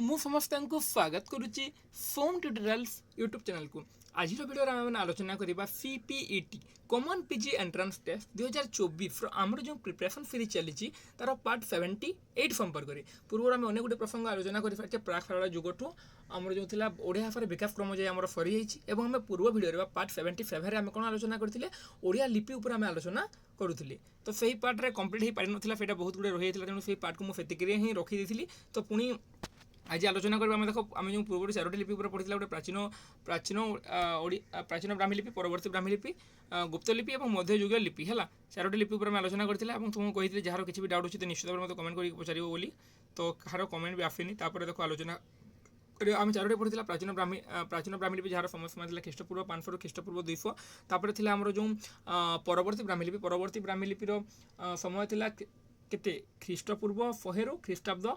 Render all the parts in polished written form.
ମୁଁ ସମସ୍ତଙ୍କୁ ସ୍ୱାଗତ କରୁଛି ଫୋନ୍ ଟ୍ୟୁଟୋରିଆଲ୍ସ ୟୁଟ୍ୟୁବ୍ ଚ୍ୟାନେଲକୁ। ଆଜିର ଭିଡ଼ିଓରେ ଆମେ ଆଲୋଚନା କରିବା CPET common PG entrance test 2024ର ଆମର ଯେଉଁ ପ୍ରିପାରେସନ୍ ସିରିଜ୍ ଚାଲିଛି ତାର ପାର୍ଟ 78 ସମ୍ପର୍କରେ। ପୂର୍ବରୁ ଆମେ ଅନେକ ଗୁଡ଼ିଏ ପ୍ରସଙ୍ଗ ଆଲୋଚନା କରିପାରିଛେ ପ୍ରାକ୍ ସାରଳା ଯୁଗଠୁ ଆମର ଯେଉଁ ଥିଲା ଓଡ଼ିଆ ଭାଷାରେ ବିକାଶ କ୍ରମ ଯାଇ ଆମର ସରିଯାଇଛି ଏବଂ ଆମେ ପୂର୍ବ ଭିଡ଼ିଓରେ ବା ପାର୍ଟ 77ରେ ଆମେ କ'ଣ ଆଲୋଚନା କରିଥିଲେ ଓଡ଼ିଆ ଲିପି ଉପରେ ଆମେ ଆଲୋଚନା କରୁଥିଲେ। ତ ସେହି ପାର୍ଟରେ କମ୍ପ୍ଲିଟ୍ ହୋଇପାରିନଥିଲା, ସେଇଟା ବହୁତ ଗୁଡ଼ିଏ ରହିଯାଇଥିଲା, ତେଣୁ ସେହି ପାର୍ଟକୁ ମୁଁ ସେତିକିରେ ହିଁ ରଖିଦେଇଥିଲି। ତ ପୁଣି आज आलोचना करबा आम देख आम जो पूर्व 4टी लिपि पढ़ी गोटे प्राचीन ब्राह्मी लिपि, परवर्ती ब्राह्मी लिपि, गुप्त लिपि और मध्ययुगीय लिपि है 4टी लिपि आलोचना करते तुमको कही जार किसी भी डाउट अच्छे तो निश्चित भाव में कमेंट कर पचार बोली। तो कहार कमेंट भी आसनी देख आलोचना आम 4टी पढ़ी प्राचीन ब्राह्मी लिपि जार समय समय ख्रीष्टपूर्व 500 ख्रीष्टपूर्व 200। तापर थी आमर जो परवर्ती ब्राह्मी लिपिर समय केते ख्रीष्टपूर्व 100 रु ख्रीष्टाब्द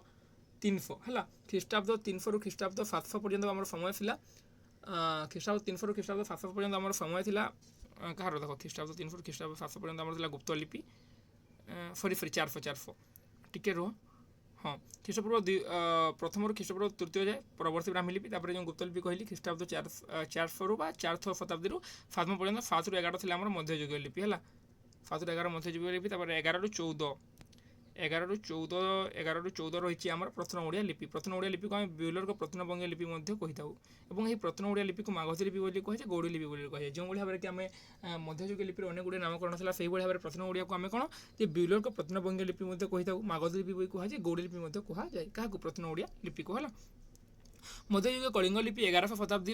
300 है ख्रीष्टाब्द 300 रु ख्रीष्टाब्द 700 पर्यंत आम समय था। ख्रीष्टाब्द 300 रु ख्रीष्टाब्द 700 पर्यंत आम समय था कहार देख ख्रीष्टाब्द 300 रु ख्रीष्टाब्द 700 पर्यंत आम गुप्त लिपि सरी 400 टिके रुह हाँ ख्रीष्टपूर्व प्रथम रु ख्रीष्टपूर्व तृतीय जाए परवर्ती ब्राह्मी लिपि। तापर जो गुप्त लिपि कहली ख्रीष्टाब्द 400 रु 400 शताब्दी रु 700 पर्यंत 7 रु 11 थी मध्ययुगीय लिपि है 7 रु 11 मध्ययुगीय लिपि। तापर 11 रु 14 रही आम प्रथम ओडिया लिपि। प्रथम ओडिया लिपि को आम ब्यूलर को प्रथम बंगीय लिपि कही था और यही प्रथम ओडिया लिपि को मागधी लिपि बोली कहे गौड़ी लिपि बोली कहे। जो भाव में कि आम मध्ययुगीय लिपि अनेक गुड़े नामकरण था से भाव में प्रथम ओडिया को आम कौन जे ब्यूलर को प्रथम बंगीय लिपि कही था मागधी लिपि बोली कहुए गौड़ी लिपि कहुए क्या प्रथम ओडिया लिपि को है। मध्ययुगीय कलिंग लिपि 1100 शताब्दी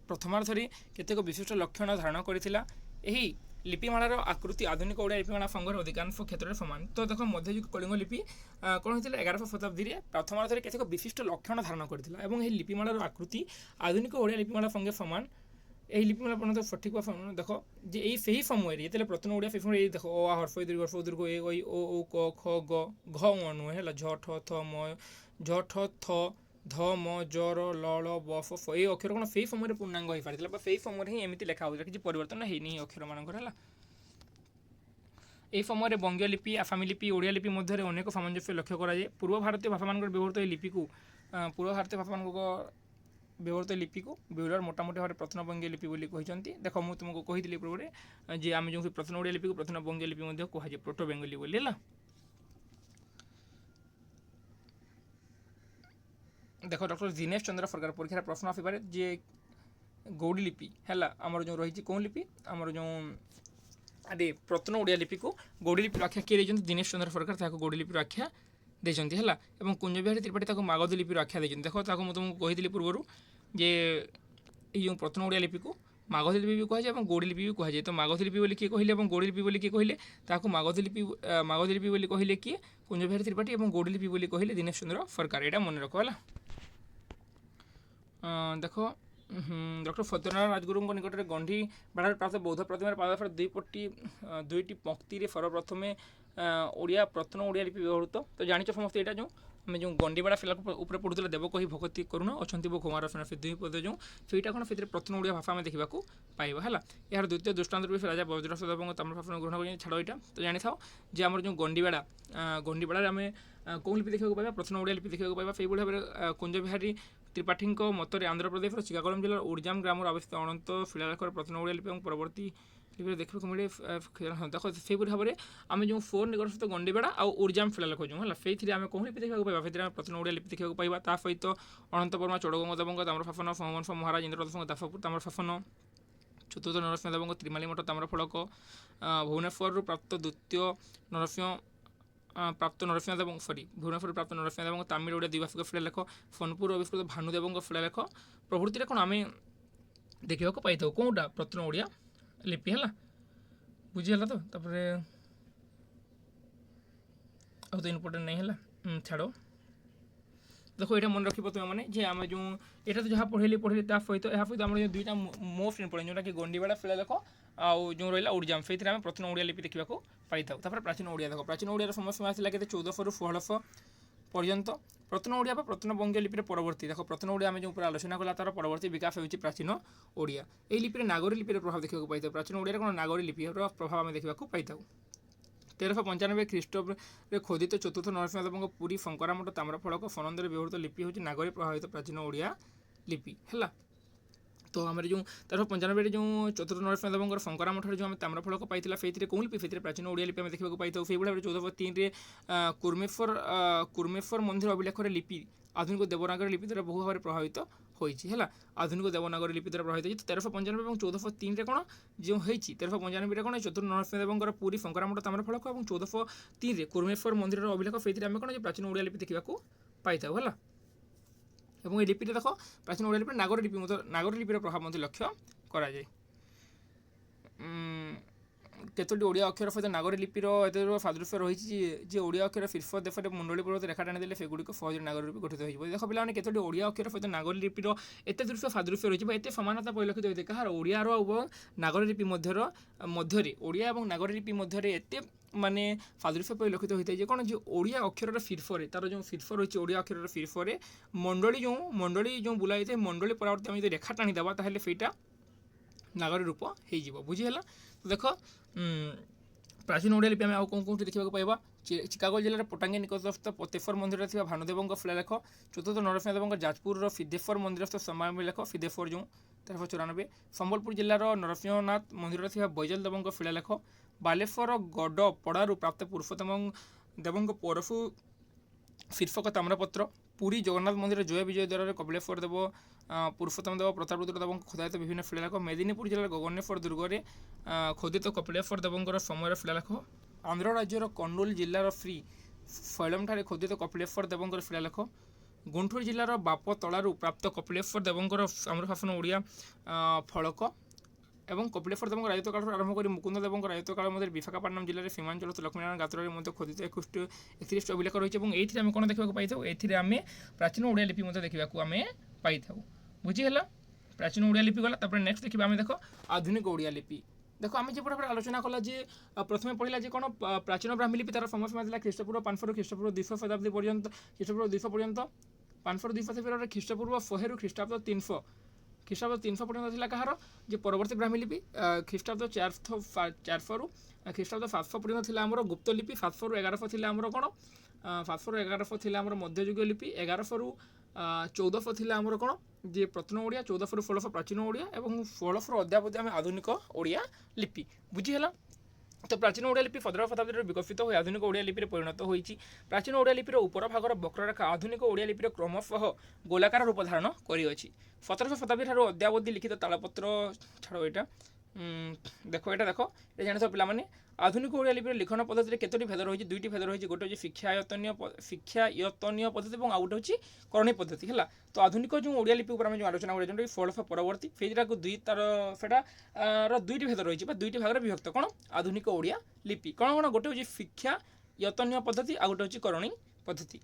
प्रथमार्धरे केतेक विशिष्ट लक्षण धारण करथिला। एही लिपिमालार आकृति आधुनिक ओडिया लिपिमाला संघर अधिकांश क्षेत्र में सामान। तो देख मध्ययुगीय कलिंग लिपि कौन होता 1100 शताब्दी प्रथमार्धरे केतेक विशिष्ट लक्षण धारण करथिला एवं एही लिपिमालार आकृति आधुनिक ओडिया लिपिमाला संगे सामान। यही लिपिमाला पर्यंत सठिक देख जे यही सही समय ये प्रथम ओडिया से समय देख ओ आ हर्ष दीर्घ हर्ष दीर्घ ए ओई ओ ओ क ख ग घ नुहे है झ ठ थ म झ ठ थ ध म जर ल ब फ फ ये अक्षर कौन से समय पूर्णांग हो पार से समय ही एमती लिखा होता किसी परिवर्तन है अक्षर मानकर है। यही समय बंगीय लिपि आसामी लिपि ओडिया लिपि मध्य अनेक सामंजस्य लक्ष्य कराए। पूर्व भारतीय भाषा मान व्यवहृत लिपि को पूर्व भारतीय भाषा मान व्यवहृत लिपि को ब्यूलर मोटामोटी भाव में प्रथम बंगीय लिपि बोली कहते। देख मुझे तुमको कही पूर्व जे आम जो प्रथम ओडिया लिपि को प्रथम बंगीय लिपि कहुए प्रोटो बेंगली बोली है। देख डॉक्टर दिनेश चंद्र सरकार परीक्षा प्रश्न आसपे जे गौड़ी लिपि है आमर जो रही कौन लिपि आमर जो अरे प्रथम ओडिया लिपि को गौड़ी लिपि आख्या किए देते दिनेश चंद्र सरकार गौड़ी लिपि आख्या देते है और कुंज बिहारी त्रिपाठी मागधी लिपि आख्या देते। देख मुझे तुमको कही पूर्वर जे ये प्रथम ओडिया लिपि को मागधी लिपि भी कहुए और गौड़ी लिपि भी कहुए। तो मागधी लिपि बोली किए कहले और गौड़ी लिपि बोली किए कहले मागधी लिपि बोली कहले किए कुंज बिहारी त्रिपाठी और गौड़ी लिपि बोली कहले दिनेश चंद्र सरकार। यहाँ मन रख है। देख डॉक्टर सत्यनारायण राजगुरु निकट में गंडी बाड़ा प्राप्त बौद्ध प्रतिमार पादफर दुईटी पंक्ति सर्वप्रथम ओडिया प्रथम ओडिया लिपि व्यवहृत। तो जानी समस्त यहाँ जो आम जो गंडीबाड़ा फिला ऊपर पढ़ुला देवकही भगती करुण अच्छा कुमार से दुई पद जो सहीटा कौन से प्रथम ओडिया भाषा में देखा पाइबा है। यार द्वितीय दृष्टांत भी राजा वज्रदेव ताम्रशासन ग्रहण कर छाड़ यहाँ। तो जानी था जे आम जो गंडीबाड़ा आम कौन लिपि देखा पाइबा प्रथम ओडिया लिपि देखा पाइबा। से भाव में कुंज बिहारी त्रिपाठी मत आंध्र प्रदेश श्रीकाकुलम जिलार उड़जाम ग्राम अवस्थित अनंत शिलालेखर प्रथम ओडिया लिपि और परवर्ती लिपि देखा मिले। देख से भाव में आम जो 4 निकटस्थ गंडीबाड़ा और उड़जाम शिलालेख जो है से आम कौन लिपि देखा पाइबा से प्रथम ओडिया लिपि देखा पाइबा। ता सहित अनंत वर्मा चोड़गंग ताम्रशासन सोमवंश महाराज इंद्रदत्त दासपुर ताम्रशासन चतुर्थ नरसिंहदेव त्रिमाली मठ ताम्रफलक भुवनेश्वर प्राप्त द्वितीय नरसिंह प्राप्त नरसिंहदेव सरी भुवनेश्वर प्राप्त नरसिंहदेव तमिल ओडिया द्विभाषिक शिलालेख सोनपुर आविष्कृत भानुदेव शिलालेख प्रभृति कौन आम देखा पाई था कौटा प्रथम ओडिया लिपि है बुझीगला। तो तो इम्पोर्टेंट नहीं है छाड़ देख ये मन रख तुम जे आम जो यहाँ तो जहाँ पढ़े सहित आम दुईटा मोस्ट इम्पोर्टेंट जोटा कि गंडीबाड़ा शिलालेख आउ जो रहा उड़जाम से प्रथम ओडिया लिपि देखा पाई था। प्राचीन ओडिया देख प्राचीन ओडिया समय समय के 1400 रु 1600 पर्यंत। प्रथम ओडिया प्रथम बंगीय लिपि परवर्ती देख प्रथम ओडिया आम जो आलोचना कला तार परवर्ती विकास होती प्राचीन ओडिया। यही लिपि नागरी लिपि प्रभाव देखा पाई था। प्राचीन ओडिया कौन नागरी लिपि प्रभाव आम देखा पाई था। 1395 ଖ୍ରୀଷ୍ଟରେ ଖୋଦିତ ଚତୁର୍ଥ ନରସିଂହଦେବଙ୍କ ପୁରୀ ଫଙ୍କରାମଠ ତାମ୍ରଫଳକ ଫନନ୍ଦରେ ବ୍ୟବହୃତ ଲିପି ହେଉଛି ନାଗରୀ ପ୍ରଭାବିତ ପ୍ରାଚୀନ ଓଡ଼ିଆ ଲିପି ହେଲା। তো আমার যে 1395 যে চতুর্থ নরসিংহদেবଙ୍କର ଫଙ୍କରାମଠରେ ଯେଉଁ ଆମେ ତାମ୍ରଫଳକ ପାଇଥିଲା ସେଇଥିରେ କେଉଁ ଲିପି ସେଇଥିରେ ପ୍ରାଚୀନ ଓଡ଼ିଆ ଲିପି ଆମେ ଦେଖିବାକୁ ପାଇଥାଉ। ସେଇଭଳି ଭାବରେ 1403ରେ କୁର୍ମେଶ୍ୱର ମନ୍ଦିର ଅଭିଲେଖରେ ଲିପି ଆଧୁନିକ ଦେବନାଗରୀ ଲିପି ଦ୍ୱାରା ବହୁ ଭାବରେ ପ୍ରଭାବିତ ହୋଇଛି ହେଲା। ଆଧୁନିକ ଦେବନାଗରୀ ଲିପି ଦ୍ୱାରା ପ୍ରଭାବିତ ହୋଇଛି। 1395 ଏବଂ 1403ରେ କ'ଣ ଯେଉଁ ହେଇଛି 1395ରେ କ'ଣ ଚତୁର୍ଥ ନରସିଂହଦେବଙ୍କର ପୁରୀ ଫଙ୍କରାମଠ ତାମ୍ରଫଳକ ଏବଂ 1403ରେ କୁର୍ମେଶ୍ୱର ମନ୍ଦିରର ଅଭିଲେଖ ସେଇଥିରେ ଆମେ କ'ଣ ଯେ ପ୍ରାଚୀନ ଓଡ଼ିଆ ଲିପି ଦେଖିବାକୁ ପାଇଥାଉ ହେଲା। এবং এই লিপিটা দেখো প্রাচীন ওড়িয়া লিপির নাগরী লিপির প্রভাব মধ্যে লক্ষ্য করা যায়। কেতোটি ওড়িয়া অক্ষর সহিত নাগরী লিপির এত সাদৃশ্য রয়েছে যে ওড়িয়া অক্ষর শীর্ষ দেশে মণ্ডলী পূর্বক রেখা টানি দেলে সেগুড়ি সহজে নাগরী লিপি গঠিত হয়ে যাব। দেখো পিলাମାନେ কেতোটি ওড়িয়া অক্ষর সহিত নাগরী লিপির এত দৃশ্য সাদৃশ্য রয়েছে বা এত সমানতা পরিলক্ষিত হয়েছে কাহার ওড়িয়ার এবং নাগরী লিপি মধ্যে ওড়িয়া এবং নাগরী লিপি মধ্যে এতে মানে সাদৃশ্য পরিলক্ষিত হয়ে যে কোণ যে ওড়িয়া অক্ষরের শীর্ষে তার যে শীর্ষ রয়েছে ওড়িয়া অক্ষরের শীর্ষে মণ্ডলী যে বুলা হয়ে মণ্ডলী পরবর্তী আমি যদি রেখা টানি দেবা তাহলে সেইটা নাগরী রূপ হয়ে যাব। বুঝিগলা? তো দেখ প্রাচীন ওড়িয়া লিপি আমি কোটি দেখা পাইবা চিকাগো জেলার পটাঙ্গি নিকটস্থ পতেশ্বর মন্দিরে থাকা ভানুদেবଙ୍କ শিলালেখ, চতুর্থ নরসিংহদেবଙ୍କ যাজপুরর সিদ্ধেশ্বর মন্দিরস্থ সমালেখ সিদ্ধেশ্বর যে 1394, সম্বলপুর জেলার নরସିଂହନାଥ মন্দিরে থাকা বৈজল দেবଙ୍କ শিলালেখ, ବାଲେଶ୍ୱର ଗଡ଼ପଡ଼ାରୁ ପ୍ରାପ୍ତ ପୁରୁଷୋତ୍ତମ ଦେବଙ୍କ ପରଫୁ ଶୀର୍ଷକ ତାମ୍ରପତ୍ର, ପୁରୀ ଜଗନ୍ନାଥ ମନ୍ଦିର ଜୟ ବିଜୟ ଦ୍ୱାରରେ କପିଳେଶ୍ୱର ଦେବ ପୁରୁଷୋତ୍ତମ ଦେବ ପ୍ରତାପରୁଦ୍ର ଦେବଙ୍କ ଖୋଦାୟିତ ବିଭିନ୍ନ ଶିଳାଲେଖ, ମେଦିନୀପୁର ଜିଲ୍ଲାର ଗଗନେଶ୍ୱର ଦୁର୍ଗରେ ଖୋଦିତ କପିଳେଶ୍ୱର ଦେବଙ୍କର ସମୟର ଶିଳାଲେଖ, ଆନ୍ଧ୍ର ରାଜ୍ୟର କର୍ଣ୍ଣୁଲ ଜିଲ୍ଲାର ଶ୍ରୀ ଶୈଳମଠାରେ ଖୋଦିତ କପିଳେଶ୍ୱର ଦେବଙ୍କର ଶିଳାଲେଖ, ଗୁଣ୍ଠୁର ଜିଲ୍ଲାର ବାପତଳାରୁ ପ୍ରାପ୍ତ କପିଳେଶ୍ୱର ଦେବଙ୍କର ତାମ୍ରଶାସନ ଓଡ଼ିଆ ଫଳକ এবং কপিলেশ্বর দেবଙ୍କ রাজত্ব কালରୁ আরম্ভ করে মুকুন্দ দেবଙ୍କ রাজত্ব কাল মধ্যে বিশাখাপট্টনম জেলার সীমাঞ্চল লক্ষ্মীনারায়ণ গাত্ରରେ ମଧ୍ୟ খোদিত 31টি অভিলেখ রয়েছে এবং এইଥିରେ ଆମେ କ'ଣ ଦେଖିବାକୁ ପାଇଥାଉ ଏଥିରେ ଆମେ ପ୍ରାଚୀନ ଓଡ଼ିଆ ଲିପି ମଧ୍ୟ ଦେଖିବାକୁ ଆମେ ପାଇଥାଉ। ବୁଝିହେଲା? ପ୍ରାଚୀନ ଓଡ଼ିଆ ଲିପି গলা। তারপরে নেক্সট ଦେଖିବା ଆମେ ଦେଖ আধুনিক ଓଡ଼ିଆ লিপি। দেখো আমি যেপট ভাবে আলোচনা কলা যে প্রথমে পড়িলা যে কোণ প্রাচীন ব্রাহ্মী লিপি তার সময়সীমা লা খ্রিস্টপূর্ব 500 খ্রিস্টপূর্ব 200 শতাব্দী পর্যন্ত, খ্রিস্টপূর্ব 200 পর্যন্ত 500 200 পিরিয়ডে খ্রিস্টপূর্ব 100 খ্রিস্টাব্দ 300 খ্রিস্টাব্দ 300 পর্যন্ত ছিল কাহার যে পরবর্তী ব্রাহ্মী লিপি খ্রিস্টাব্দ 400 খ্রিস্টাব্দ 700 পর্যন্ত ছিল আমার গুপ্ত লিপি, 700 1100 ছিল আমার কোণ 700 1100 ছিল আমার মধ্যযুগীয় লিপি, 1100 1400 ছিল আমার কোণ যে প্রত্ন ওড়িয়া, 1400 1600 প্রাচীন ওড়িয়া এবং 1600 অদ্যাবধি আমি আধুনিক ওড়িয়া লিপি। বুঝিহেলা? তো প্রাচীন ওড়িয়া লিপি 17 শতাব্দীর বিকশিত হয়ে আধুনিক ওড়িয়া লিপির পরিণত হয়েছে। প্রাচীন ওড়িয়া লিপির উপর ভাগর বক্ররেখা আধুনিক ওড়িয়া লিপির ক্রমশঃ গোলাকার রূপ ধারণ করিଅଛି। 1700 শতাব্দী ঠার অদ্যাবধি লিখিত তালপত্র ছাড়ো এটা দেখো এটা এটা জানিছ পিলামানে আধুনিক ওড়িয়া লিপির লিখন পদ্ধতিতে কতটি ভেদ রয়েছে? দুইটি ভেদ রয়েছে, গোটে হচ্ছে শিক্ষায়তনীয় পদ্ধতি এবং আউটে হচ্ছে করণী পদ্ধতি হেলা। তো আধুনিক যে ওড়িয়া লিপি উপরে আমি যে আলোচনা করি যেটা 1600 পরবর্তী সেইটাকে তার সেটার দুইটি ভেদ রয়েছে বা দুইটি ভাগরে বিভক্ত কোণ আধুনিক ওড়িয়া লিপি কোণ কোণ গোটে হচ্ছে শিক্ষায়তনীয় পদ্ধতি আর গোটে হচ্ছে করণী পদ্ধতি।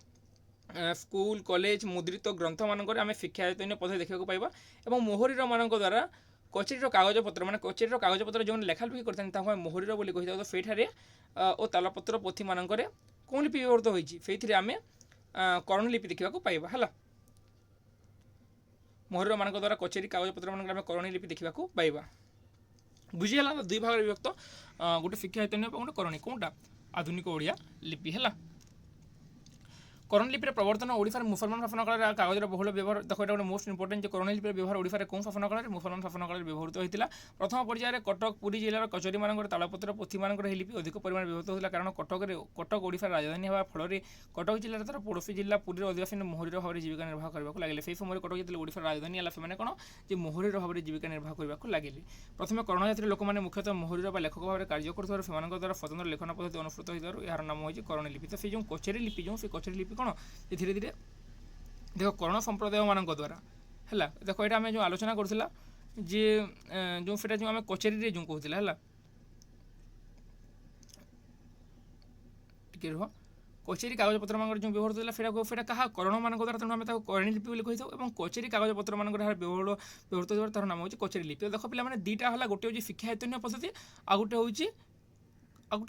স্কুল কলেজ মুদ্রিত গ্রন্থ মানকরে আমি শিক্ষায়তনীয় পদ্ধতি দেখা পাইবা এবং মোহরির মানক দ্বারা কচেরির কাগজপত্র মানে কচেরির কাগজপত্র যে লেখালেখি করতেন তাকে মোহরির বলে কহিথাও। তো সেইঠারে ও তালপত্র পোথি মানকরে কোন লিপি ব্যবহৃত হয়েছে সেইথিরে আমি করণী লিপি দেখা পাইবা হেলা। মোহরির মানক দ্বারা কচেরি কাগজপত্র মানকরে আমি করণী লিপি দেখা পাইবা। বুঝিগলা? দুই ভাগে বিভক্ত, গোটে শিক্ষায়তনীয় এবং গোটে করণী, কোনটা আধুনিক ওড়িয়া লিপি হেলা। করণী লিপির প্রবর্তন ওড়িশার মুসলমান শাসনকালে কাগজের বহুল ব্যবহার দেখো এটা গোটে মোস্ট ইম্পর্টেন্ট যে করণী লিপির ব্যবহার ওড়িশার কোন শাসনকালে মুসলমান শাসনকালে ব্যবহৃত হয়েছিল। প্রথম পর্যায়ে কটক পুরী জেলার কচেরি মানকর তালপত্র পোথি মানকর এই লিপি অধিক পরিমাণে ব্যবহৃত হয়েছিল কারণ কটক ওড়িশার রাজধানী হওয়ার ফলে কটক জেলার তার পড়োশী জেলা পুরীর অধিবাসী মোহরির ভাবে জীবিকা নির্বাহ করা লাগলে। সেই সময় কটক যেতে ওড়িশার রাজধানী হল সে কোণ যে মোহরির ভাবে জীবিকা নির্বাহ করা লাগলে। প্রথমে করণ জাতির লোক মানে মুখ্যতঃ মোহরির বা লেখক ভাবে কার্য করুবার সে দ্বারা স্বতন্ত্র লেখন পদ্ধতি অনুসৃত হয়ে এর নাম হয়েছে করণী লিপি। তো সেই যে কচেরি লিপি সেই কচেরি লিপি কোণ যে ধীরে ধীরে দেখ কর্ণ সম্প্রদায় মানক দ্বারা হেলা। দেখো এটা আমি যে আলোচনা করছিলা যে সেটা যে আমি কচেরিরে যে কହୁଥିଲା হেলা টিকে রুহ কচেরি কাগজপত্র মানকর যে ব্যবহৃত হয়েছিল সেটা কাহা কর্ণ মানক দ্বারা তেমন আমি তাকে করণী লিপি বলে কহিথাও এবং কচেরি কাগজপত্র মানকর ব্যবহৃত হওয়ার তার নাম হচ্ছে কচেরি লিপি। দেখো পিলাମାନେ দুইটা হলা, গোটে হচ্ছে শিক্ষায়তনীয় পদ্ধতি আর গোটে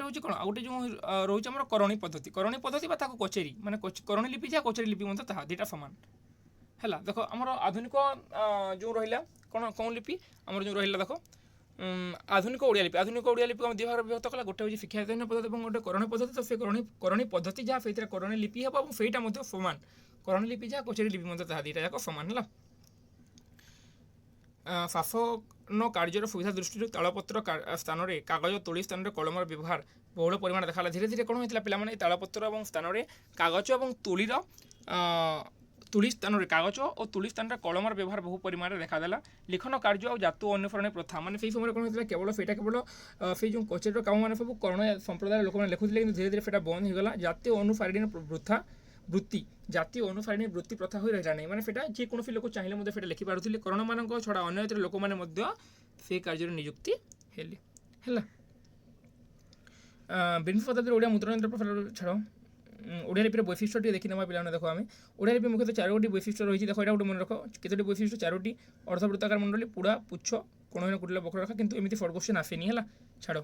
হচ্ছে কোণ আর গোটে যে রয়েছে আমার করণী পদ্ধতি বা তাকে কচেরি মানে করণী লিপি যা কচেরি লিপি মধ্যে তাহা দুইটা সমান হেলা। দেখো আমার আধুনিক যে রহিলা কোণ লিপি আমার যে রহিলা দেখো ଆଧୁନିକ ଓଡ଼ିଆ ଲିପି ଆଧୁନିକ ଆମେ ଦୁଇ ଭାଗରେ ବିଭକ୍ତ କଲା। ଗୋଟେ ହେଉଛି ଶିକ୍ଷାଧୀନ ପଦ୍ଧତି ଏବଂ ଗୋଟେ କରଣୀ ପଦ୍ଧତି। ତ ସେ କରଣୀ ପଦ୍ଧତି ଯାହା ସେଇଥିରେ କରଣୀ ଲିପି ହେବ ଏବଂ ସେଇଟା ମଧ୍ୟ ସମାନ। କରଣୀ ଲିପି ଯାହା କଚେରୀ ଲିପି ମଧ୍ୟ ତାହା ଦୁଇଟା ଯାକ ସମାନ ହେଲା। ଶାସନ କାର୍ଯ୍ୟର ସୁବିଧା ଦୃଷ୍ଟିରୁ ତାଳପତ୍ର ସ୍ଥାନରେ କାଗଜ, ତୁଳି ସ୍ଥାନରେ କଲମର ବ୍ୟବହାର ବହୁଳ ପରିମାଣ ଦେଖାଗଲା। ଧୀରେ ଧୀରେ କ'ଣ ହୋଇଥିଲା ପିଲାମାନେ, ତାଳପତ୍ର ଏବଂ ସ୍ଥାନରେ କାଗଜ ଏବଂ ତୁଳି ସ୍ଥାନରେ କାଗଜ ଓ ତୁଳି ସ୍ଥାନରେ କଲମର ବ୍ୟବହାର ବହୁ ପରିମାଣରେ ଦେଖାଦେଲା। ଲିଖନ କାର୍ଯ୍ୟ ଆଉ ଜାତୁ ଅନୁସରଣୀ ପ୍ରଥା, ମାନେ ସେହି ସମୟରେ କ'ଣ ହୋଇଥିଲା, କେବଳ ସେଇ ଯେଉଁ କଚେରୀର କାମ ମାନେ ସବୁ କରଣ ସମ୍ପ୍ରଦାୟର ଲୋକମାନେ ଲେଖୁଥିଲେ, କିନ୍ତୁ ଧୀରେ ଧୀରେ ସେଇଟା ବନ୍ଦ ହୋଇଗଲା। ଜାତୀୟ ଅନୁସାରିଣୀ ବୃତ୍ତି ପ୍ରଥା ହୋଇ ରହିଲା ନାହିଁ, ମାନେ ସେଇଟା ଯେକୌଣସି ଲୋକ ଚାହିଁଲେ ମଧ୍ୟ ସେଇଟା ଲେଖିପାରୁଥିଲେ। କରଣମାନଙ୍କ ଛଡ଼ା ଅନ୍ୟ ଜାତିର ଲୋକମାନେ ମଧ୍ୟ ସେହି କାର୍ଯ୍ୟରେ ନିଯୁକ୍ତି ହେଲେ ହେଲା। ବିଂଶ ଶତାବ୍ଦୀରେ ଓଡ଼ିଆ ମୁଦ୍ରଣଯନ୍ତ୍ର ଛାଡ଼ ଓଡ଼ିଆ ଲିପିର ବୈଶିଷ୍ଟ୍ୟ ଟିକେ ଦେଖିନେବା ପିଲାମାନେ। ଦେଖ ଆମେ ଓଡ଼ିଆ ଲିପି ମୁଖ୍ୟତଃ 4ଟି ବୈଶିଷ୍ଟ୍ୟ ରହିଛି। ଦେଖ ଏଇଟା ଗୋଟେ ମନେ ରଖ, କେତୋଟି ବୈଶିଷ୍ଟ୍ୟ? 4ଟି। ଅର୍ଦ୍ଧବୃତ୍ତାକାର ମଣ୍ଡଳୀ, ପୁଡ଼ା, ପୁଚ୍ଛ, କୋଣହୀନ କୁଟିଳ ବକ୍ରରେଖା, କିନ୍ତୁ ଏମିତି ସର୍ଟ କୋଶ୍ଚିନ୍ ଆସେନି ହେଲା। ଛାଡ଼।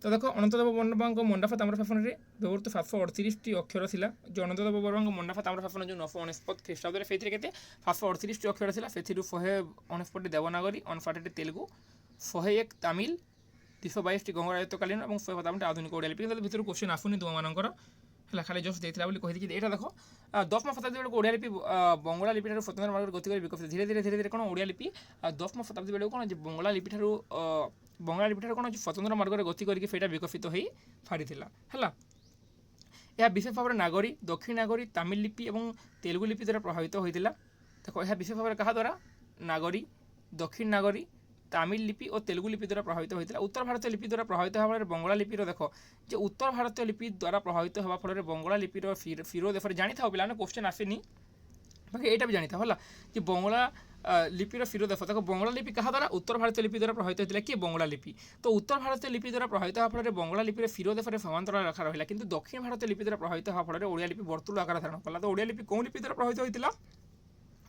ତ ଦେଖ ଅନନ୍ତଦେବ ବର୍ମାଙ୍କ ମଣ୍ଡାଫା ତାମ୍ର ଶାସନରେ ବ୍ୟବହୃତ 738ଟି ଅକ୍ଷର ଥିଲା। ଯେଉଁ ଅନନ୍ତଦେବ ବର୍ମାଙ୍କ ମଣ୍ଡାଫା ତାମ୍ର ଶାସନ ଯେଉଁ 949 ଖ୍ରୀଷ୍ଟାବ୍ଦରେ, ସେଇଥିରେ କେତେ 738ଟି ଅକ୍ଷର ଥିଲା। ସେଥିରୁ 149ଟି ଦେବନାଗରୀ, 59ଟି ତେଲୁଗୁ, 101 ତାମିଲ, 222ଟି ଗଙ୍ଗରାଜତ୍ୱକାଳୀନ ଏବଂ 157ଟି ଆଧୁନିକ ଓଡ଼ିଆ ଲିପି। କିନ୍ତୁ ଭିତରୁ କୋଶ୍ଚିନ୍ ଆସୁନି ତୁମମାନଙ୍କର ହେଲା, ଖାଲି ଜଷ୍ଟ ଦେଇଥିଲା ବୋଲି କହିଦେଇଛି। ଏଇଟା ଦେଖ 10ମ ଶତାବ୍ଦୀ ବେଳକୁ ଓଡ଼ିଆ ଲିପି ବଙ୍ଗଳା ଲିପିଠାରୁ ସ୍ୱତନ୍ତ୍ର ମାର୍ଗରେ ଗତି କରି ବିକଶିତ। ଧୀରେ ଧୀରେ କ'ଣ ଓଡ଼ିଆ ଲିପି 10ମ ଶତାବ୍ଦୀ ବେଳକୁ କ'ଣ ଯେ ବଙ୍ଗଳା ଲିପିଠାରୁ କ'ଣ ସ୍ୱତନ୍ତ୍ର ମାର୍ଗରେ ଗତି କରିକି ସେଇଟା ବିକଶିତ ହୋଇ ପାରିଥିଲା ହେଲା। ଏହା ବିଶେଷ ଭାବରେ ନାଗରୀ, ଦକ୍ଷିଣ ନାଗରୀ, ତାମିଲ ଲିପି ଏବଂ ତେଲୁଗୁ ଲିପି ଦ୍ୱାରା ପ୍ରଭାବିତ ହୋଇଥିଲା। ଦେଖ ଏହା ବିଶେଷ ଭାବରେ କାହା ଦ୍ୱାରା? ନାଗରୀ, ଦକ୍ଷିଣ ନାଗରୀ, ତାମିଲ ଲିପି ଓ ତେଲୁଗୁ ଲିପି ଦ୍ୱାରା ପ୍ରଭାବିତ ହୋଇଥିଲା। ଉତ୍ତର ଭାରତୀୟ ଲିପି ଦ୍ୱାରା ପ୍ରଭାବିତ ହେବା ଫଳରେ ବଙ୍ଗଳା ଲିପିର ଦେଖ ଯେ ଉତ୍ତର ଭାରତୀୟ ଲିପି ଦ୍ୱାରା ପ୍ରଭାବିତ ହେବା ଫଳରେ ବଙ୍ଗଳା ଲିପିର ଫିରୋଦ ଏଫରେ ଜାଣିଥାଉ ପିଲାମାନେ, କୋଶ୍ଚିନ୍ ଆସିନି ବାକି ଏଇଟା ବି ଜାଣିଥାଉ ହେଲା ଯେ ବଙ୍ଗଳା ଲିପିର ଫିରୋଦ ଏଫ। ଦେଖ ବଙ୍ଗଳା ଲିପି କାହା ଦ୍ୱାରା? ଉତ୍ତର ଭାରତୀୟ ଲିପି ଦ୍ୱାରା ପ୍ରଭାବିତ ହୋଇଥିଲା। କି ବଙ୍ଗଳା ଲିପି। ତ ଉତ୍ତର ଭାରତୀୟ ଲିପି ଦ୍ୱାରା ପ୍ରଭାବିତ ହେବା ଫଳରେ ବଙ୍ଗଳା ଲିପିରେ ଫିରୋଦ ଏଫରେ ସମାନ୍ତରାଳ ରେଖା ରହିଲା, କିନ୍ତୁ ଦକ୍ଷିଣ ଭାରତୀୟ ଲିପି ଦ୍ୱାରା ପ୍ରଭାବିତ ହେବା ଫଳରେ ଓଡ଼ିଆ ଲିପି ବର୍ତ୍ତୁଳ ଆକାର ଧାରଣ କଲା। ତ ଓଡ଼ିଆ ଲିପି କେଉଁ ଲିପି ଦ୍ୱାରା ପ୍ରଭାବିତ ହୋଇଥିଲା?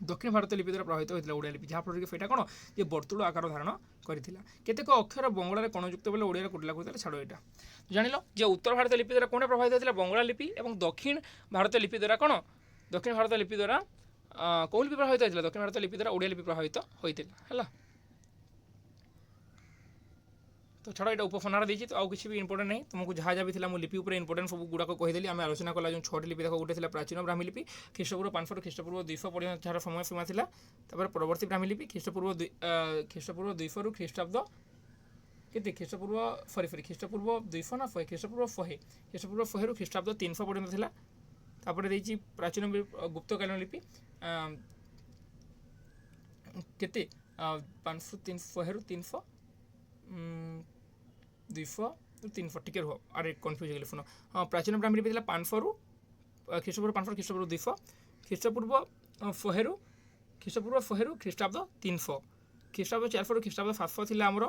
ଦକ୍ଷିଣ ଭାରତୀୟ ଲିପି ଦ୍ୱାରା ପ୍ରଭାବିତ ହୋଇଥିଲା ଓଡ଼ିଆ ଲିପି, ଯାହାଫଳରେ କି ସେଇଟା କ'ଣ ଯେ ବର୍ତ୍ତୁଳ ଆକାର ଧାରଣ କରିଥିଲା। କେତେକ ଅକ୍ଷର ବଙ୍ଗଳାରେ କଣଯୁକ୍ତ ବେଳେ ଓଡ଼ିଆରେ କୁଟିଳା କରିଥିଲା। ଛାଡ଼ ଏଇଟା ଜାଣିଲ ଯେ ଉତ୍ତର ଭାରତୀୟ ଲିପି ଦ୍ୱାରା କ'ଣ ପ୍ରଭାବିତ ହୋଇଥିଲା? ବଙ୍ଗଳା ଲିପି। ଏବଂ ଦକ୍ଷିଣ ଭାରତୀୟ ଲିପି ଦ୍ୱାରା କ'ଣ? ଦକ୍ଷିଣ ଭାରତୀୟ ଲିପି ଦ୍ୱାରା କେଉଁ ଲିପି ପ୍ରଭାବିତ ହୋଇଥିଲା? ଦକ୍ଷିଣ ଭାରତୀୟ ଲିପି ଦ୍ୱାରା ଓଡ଼ିଆ ଲିପି ପ୍ରଭାବିତ ହୋଇଥିଲା ହେଲା। ତ ଛାଡ଼ ଏଇଟା ଉପସଂହାର ଦେଇଛି, ତ ଆଉ କିଛି ବି ଇମ୍ପୋର୍ଟାଣ୍ଟ ନାହିଁ। ତୁମକୁ ଯାହା ଯାହା ବି ଥିଲା ମୁଁ ଲିପି ଉପରେ ଇମ୍ପୋର୍ଟାଣ୍ଟ ସବୁ ଗୁଡ଼ାକ କହିଦେଲି। ଆମେ ଆଲୋଚନା କଲା ଯେଉଁ 6ଟି ଲିପି ଦେଖ, ଗୋଟେ ଥିଲା ପ୍ରାଚୀନ ବ୍ରାହ୍ମୀ ଲିପି, ଖ୍ରୀଷ୍ଟପୂର୍ବ 500 ଖ୍ରୀଷ୍ଟପୂର୍ବ 200 ପର୍ଯ୍ୟନ୍ତ ଯାହାର ସମୟ ସୀମା ଥିଲା। ତାପରେ ପରବର୍ତ୍ତୀ ବ୍ରାହ୍ମୀ ଲିପି ଖ୍ରୀଷ୍ଟପୂର୍ବ 200ରୁ ଖ୍ରୀଷ୍ଟାବ୍ଦ କେତେ? ଖ୍ରୀଷ୍ଟପୂର୍ବ 200 ନା 100? ଖ୍ରୀଷ୍ଟପୂର୍ବ 100ରୁ ଖ୍ରୀଷ୍ଟାବ୍ଦ 300 ପର୍ଯ୍ୟନ୍ତ ଥିଲା। ତାପରେ ଦେଇଛି ପ୍ରାଚୀନ ଗୁପ୍ତକାଳୀନ ଲିପି କେତେ? 100ରୁ 300 200ରୁ 300 ଟିକେ ରୁହ, ଆରେ କନଫ୍ୟୁଜ୍ ହେଇଗଲି ଶୁଣ। ହଁ ପ୍ରାଚୀନ ବ୍ରାହ୍ମୀ ଲିପି ଥିଲା 500ରୁ ଖ୍ରୀଷ୍ଟପୂର୍ବ 500 ଖ୍ରୀଷ୍ଟପୂର୍ବ 200, ଖ୍ରୀଷ୍ଟପୂର୍ବ 100ରୁ ଖ୍ରୀଷ୍ଟାବ୍ଦ 300, ଖ୍ରୀଷ୍ଟାବ୍ଦ 400ରୁ ଖ୍ରୀଷ୍ଟାବ୍ଦ 700 ଥିଲା ଆମର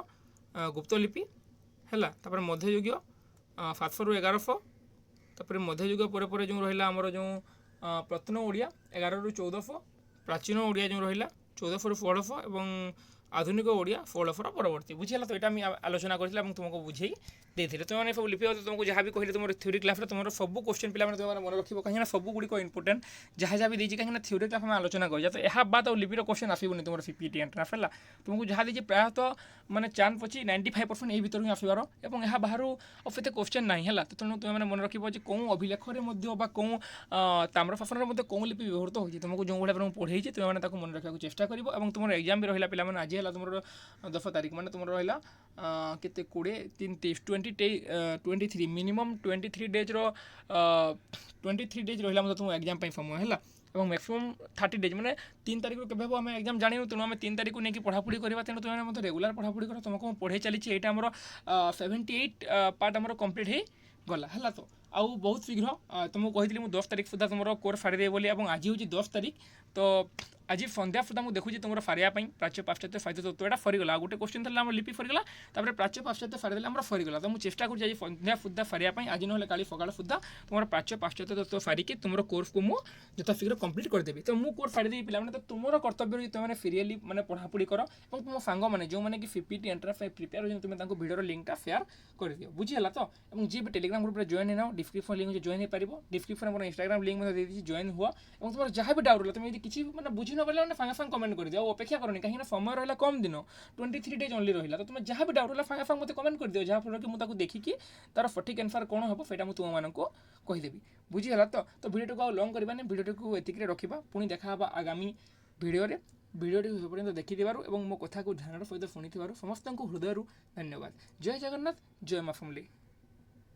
ଗୁପ୍ତ ଲିପି ହେଲା। ତାପରେ ମଧ୍ୟଯୁଗୀୟ 700ରୁ 1100, ତାପରେ ମଧ୍ୟଯୁଗ ପରେ ପରେ ଯେଉଁ ରହିଲା ଆମର ଯେଉଁ ପ୍ରତ୍ନ ଓଡ଼ିଆ 11ରୁ 1400, ପ୍ରାଚୀନ ଓଡ଼ିଆ ଯେଉଁ ରହିଲା 1400ରୁ 1600 ଏବଂ ଆଧୁନିକ ଓଡ଼ିଆ 1600 ପରବର୍ତ୍ତୀ। ବୁଝିହେଲା? ତ ଏଇଟା ଆମେ ଆଲୋଚନା କରିଥିଲା ଏବଂ ତୁମକୁ ବୁଝେଇ ଦେଇଥିଲେ। ତୁମମାନେ ସବୁ ଲିପି ତୁମକୁ ଯାହା ବି କହିଲେ ତୁମର ଥିଓରି କ୍ଲାସ୍ରେ ତୁମର ସବୁ କୋଶ୍ଚିନ୍ ପିଲାମାନେ ତୁମେ ମନେ ରଖିବ, କାହିଁକିନା ସବୁଗୁଡ଼ିକ ଇମ୍ପୋର୍ଟାଣ୍ଟ ଯାହା ଯାହା ବି ଦେଇଛି, କାହିଁକିନା ଥିଓରି କ୍ଲାସ୍ ଆମେ ଆଲୋଚନା କରିଛେ। ତ ଏହା ବାଦ ଆଉ ଲିପିର କୋଶ୍ଚିନ୍ ଆସିବନି ତୁମର ସିପିଟି ଏଣ୍ଟ୍ରାନ୍ସ ହେଲା। ତୁମକୁ ଯାହା ଦେଇଛି ପ୍ରାୟତଃ ମାନେ ଚାନ୍ସ ଅଛି 95% ଏଇ ଭିତରୁ ହିଁ ଆସିବାର ଏବଂ ଏହା ବାହାରୁ ଏତେ କୋଶ୍ଚିନ୍ ନାହିଁ ହେଲା। ତ ତେଣୁ ତୁମେ ମନେ ରଖିବ ଯେ କେଉଁ ଅଭିଲେଖରେ ମଧ୍ୟ ବା କେଉଁ ତାମ୍ରଶାସନରେ ମଧ୍ୟ କେଉଁ ଲିପି ବ୍ୟବହୃତ ହେଉଛି। ତୁମକୁ ଯେଉଁ ଭଳିଆ ମୁଁ ପଢ଼େଇଛି ତୁମେମାନେ ତାକୁ ମନେ ରଖିବାକୁ ଚେଷ୍ଟା କରିବ। ଏବଂ ତୁମର ଏକ୍ଜାମ୍ ବି ରହିଲା ପିଲାମାନେ, ଆଜି ହେଲା ତୁମର 10 ତାରିଖ, ମାନେ ତୁମର ରହିଲା କେତେ 23 ମିନିମମ୍ 23 ଡେଜ୍ର 23 ଡେଜ୍ ରହିଲା ମଧ୍ୟ ତୁମ ଏକ୍ଜାମ୍ ପାଇଁ ସମୟ ହେଲା। ଏବଂ ମ୍ୟାକ୍ସିମମ୍ 30 ଡେଜ୍, ମାନେ 3 ତାରିଖରୁ କେବେ ହେବ ଆମେ ଏକ୍ଜାମ୍ ଜାଣିନୁ, ତେଣୁ ଆମେ 3 ତାରିଖକୁ ନେଇକି ପଢ଼ାପଢ଼ି କରିବା। ତେଣୁ ତୁମେ ମଧ୍ୟ ରେଗୁଲାର ପଢ଼ାପଢ଼ି କର। ତୁମକୁ ମୁଁ ପଢ଼େଇ ଚାଲିଛି, ଏଇଟା ଆମର 78 ପାର୍ଟ ଆମର କମ୍ପ୍ଲିଟ୍ ହେଇଗଲା ହେଲା। ତ ଆଉ ବହୁତ ଶୀଘ୍ର ତୁମକୁ କହିଥିଲି ମୁଁ 10 ତାରିଖ ସୁଦ୍ଧା ତୁମର କୋର୍ସ ସାରିଦେବି ବୋଲି, ଏବଂ ଆଜି ହେଉଛି 10 ତାରିଖ। ତ ଆଜି ସନ୍ଧ୍ୟା ସୁଦ୍ଧା ମୁଁ ଦେଖୁଛି ତୁମର ସାରିବା ପାଇଁ ପ୍ରାଚ୍ୟ ପାଶ୍ଚାତ୍ୟ ସାହିତ୍ୟ ତତ୍ତ୍ୱ ଏଇଟା ସରିଗଲା। ଆଉ ଗୋଟେ କୋଶ୍ଚିନ୍ ଥିଲା ଆମର ଲିପି ସରିଗଲା, ତାପରେ ପ୍ରାଚ୍ୟ ପାଶ୍ଚାତ୍ୟ ସାରିଦେଲେ ଆମର ସରିଗଲା। ତ ମୁଁ ଚେଷ୍ଟା କରୁଛି ଆଜି ସନ୍ଧ୍ୟା ସୁଦ୍ଧା ସାରିବା ପାଇଁ, ଆଜି ନହେଲେ କାଲି ସକାଳ ସୁଦ୍ଧା ତୁମର ପ୍ରାଚ୍ୟ ପାଶ୍ଚାତ୍ୟ ତତ୍ତ୍ୱ ସାରିକି ତୁମର କୋର୍ସକୁ ମୁଁ ଯଥାଶୀଘ୍ର କମ୍ପ୍ଲିଟ୍ କରିଦେବି। ତ ମୁଁ କୋର୍ସ ସାରିଦେବି ପିଲାମାନେ। ତ ତୁମର କର୍ତ୍ତବ୍ୟ ଯଦି ତୁମେ ସିରିୟଲି ମାନେ ପଢ଼ାପଢ଼ି କର ଏବଂ ତୁମ ସାଙ୍ଗମାନେ ଯେଉଁମାନେ କି ସିପିଟି ଏଣ୍ଟ୍ରାନ୍ସ ପାଇଁ ପ୍ରିପେୟାର ହେଉଛନ୍ତି ତୁମେ ତାଙ୍କୁ ଭିଡ଼ିଓର ଲିଙ୍କ୍ଟା ସେୟାର କରିଦିଅ। ବୁଝିହେଲା ତ? ଏବଂ ଯିଏ ବି ଟେଲିଗ୍ରାମ ଗ୍ରୁପ୍ରେ ଜଏନ୍ ହେଇନାଅ, ଡିସ୍କ୍ରିପ୍ସନ୍ ଲିଙ୍କ୍ ଜଏନ୍ ହେଇପାରିବ। ଡିସ୍କ୍ରିପ୍ସନ୍ ମୋର ଇନଷ୍ଟାଗ୍ରାମ ଲିଙ୍କ୍ ମଧ୍ୟ ଦେଇଦେଇଛି, ଜଏନ୍ ହୁଅ। ଏବଂ ତୁମର ଯାହା ବି ଡାଉଟ୍ ହେଲା, ତୁମେ ଯଦି କିଛି ମାନେ ବୁଝି ନପାରିଲା ମାନେ ସାଙ୍ଗେ ସାଙ୍ଗେ କମେଣ୍ଟ କରିଦିଅ, ଆଉ ଅପେକ୍ଷା କରନି, କାହିଁକିନା ସମୟ ରହିଲା କମ୍ ଦିନ, 23 ଡେଜ୍ ଓନ୍ଲି ରହିଲା। ତ ତୁମେ ଯାହା ବି ଡାଉଟ୍ ହେଲା ସାଙ୍ଗେ ସାଙ୍ଗେ ମୋତେ କମେଣ୍ଟ କରିଦିଅ, ଯାହାଫଳରେ କି ମୁଁ ତାକୁ ଦେଖିକି ତାର ସଠିକ୍ ଆନ୍ସର୍ କ'ଣ ହେବ ସେଇଟା ମୁଁ ତୁମମାନଙ୍କୁ କହିଦେବି। ବୁଝିଗଲା ତ? ତ ଭିଡ଼ିଓଟିକୁ ଆଉ ଲଙ୍ଗ୍ କରିବାନି, ଭିଡ଼ିଓଟିକୁ ଏତିକିରେ ରଖିବା। ପୁଣି ଦେଖା ହେବା ଆଗାମୀ ଭିଡ଼ିଓରେ। ଭିଡ଼ିଓଟିକୁ ସେ ପର୍ଯ୍ୟନ୍ତ ଦେଖିଥିବାରୁ ଏବଂ ମୋ କଥାକୁ ଧ୍ୟାନର ସହିତ ଶୁଣିଥିବାରୁ ସମସ୍ତଙ୍କୁ ହୃଦୟରୁ ଧନ୍ୟବାଦ। ଜୟ ଜଗନ୍ନାଥ, ଜୟ ମା ସମଲେଇ।